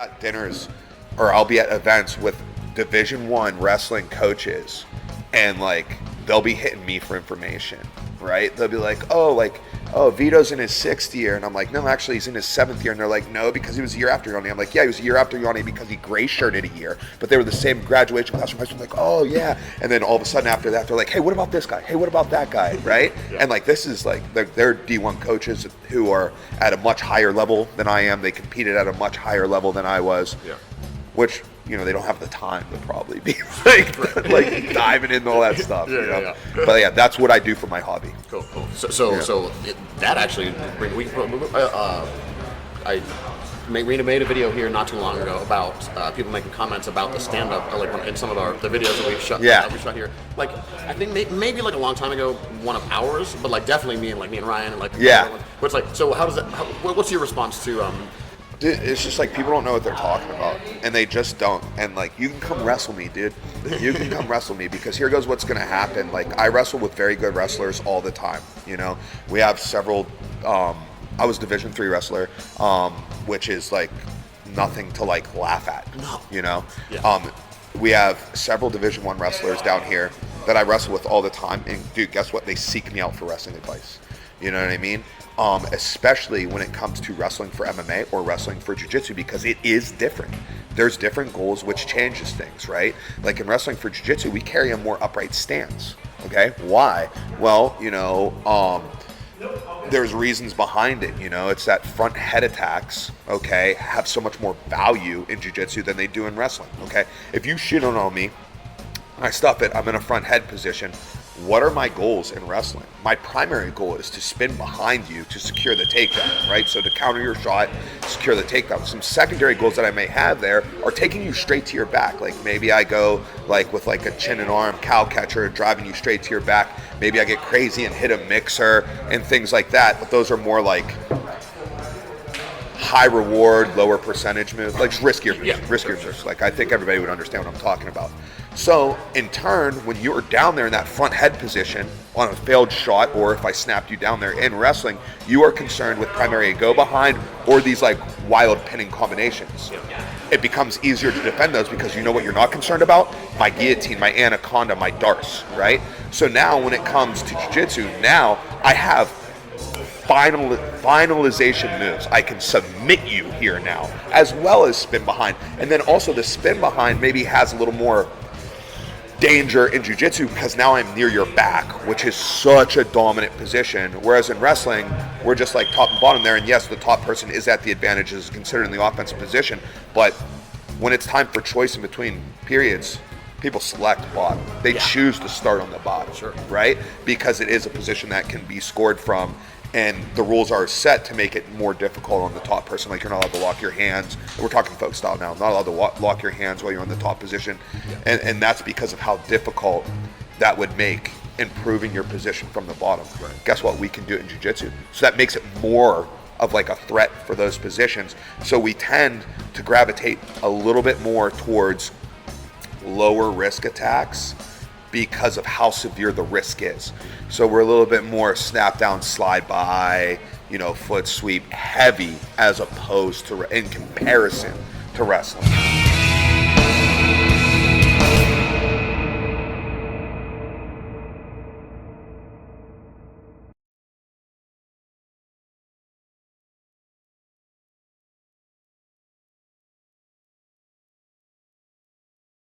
at dinners or I'll be at events with Division I wrestling coaches, and like they'll be hitting me for information, right? They'll be like, oh, Vito's in his 6th year, and I'm like, no, actually he's in his 7th year, and they're like, no, because he was a year after Yanni. I'm like, yeah, he was a year after Yanni because he gray shirted a year, but they were the same graduation class from high school. I'm like, oh yeah, and then all of a sudden after that, they're like, hey, what about this guy? Hey, what about that guy, right? Yeah. And like this is like they're D1 coaches who are at a much higher level than I am. They competed at a much higher level than I was, which. They don't have the time to probably be like diving into all that stuff. But yeah, that's what I do for my hobby. Cool. So that actually, I made a video here not too long ago about people making comments about the stand-up, like in some of the videos that we shot here. Like I think maybe like a long time ago, one of ours, but like definitely me and Ryan and like everyone. But it's like, so what's your response to Dude, it's just like people don't know what they're talking about, and they just don't. And like, you can come wrestle me, dude. You can come wrestle me, because here goes what's gonna happen. Like, I wrestle with very good wrestlers all the time. We have several. I was Division III wrestler, which is like nothing to like laugh at. We have several Division I wrestlers down here that I wrestle with all the time, and dude, guess what? They seek me out for wrestling advice. You know what I mean? Especially when it comes to wrestling for MMA or wrestling for jiu-jitsu, because it is different. There's different goals, which changes things, right? Like in wrestling for jiu-jitsu, we carry a more upright stance, okay? Why? Well, there's reasons behind it, It's that front head attacks, okay, have so much more value in jiu-jitsu than they do in wrestling, okay? If you shit on me, I stuff it, I'm in a front head position. What are my goals in wrestling? My primary goal is to spin behind you to secure the takedown, right? So to counter your shot, secure the takedown. Some secondary goals that I may have there are taking you straight to your back. Like maybe I go like with like a chin and arm cow catcher, driving you straight to your back. Maybe I get crazy and hit a mixer and things like that. But those are more like high reward, lower percentage moves, like riskier moves. Like I think everybody would understand what I'm talking about. So in turn, when you're down there in that front head position on a failed shot, or if I snapped you down there in wrestling, you are concerned with primary go behind or these like wild pinning combinations. It becomes easier to defend those because you know what you're not concerned about? My guillotine, my anaconda, my darce, right? So now when it comes to jiu-jitsu, now I have finalization moves. I can submit you here now, as well as spin behind. And then also the spin behind maybe has a little more danger in jiu-jitsu because now I'm near your back, which is such a dominant position. Whereas in wrestling, we're just like top and bottom there. And yes, the top person is at the advantage, is considered in the offensive position. But when it's time for choice in between periods, people select bottom. They choose to start on the bottom, right? Because it is a position that can be scored from. And the rules are set to make it more difficult on the top person. Like you're not allowed to lock your hands. We're talking folk style now. Not allowed to lock your hands while you're in the top position. And that's because of how difficult that would make improving your position from the bottom. Right. Guess what? We can do it in jiu-jitsu. So that makes it more of like a threat for those positions. So we tend to gravitate a little bit more towards lower risk attacks because of how severe the risk is. So we're a little bit more snap down, slide by, foot sweep heavy, as opposed to in comparison to wrestling.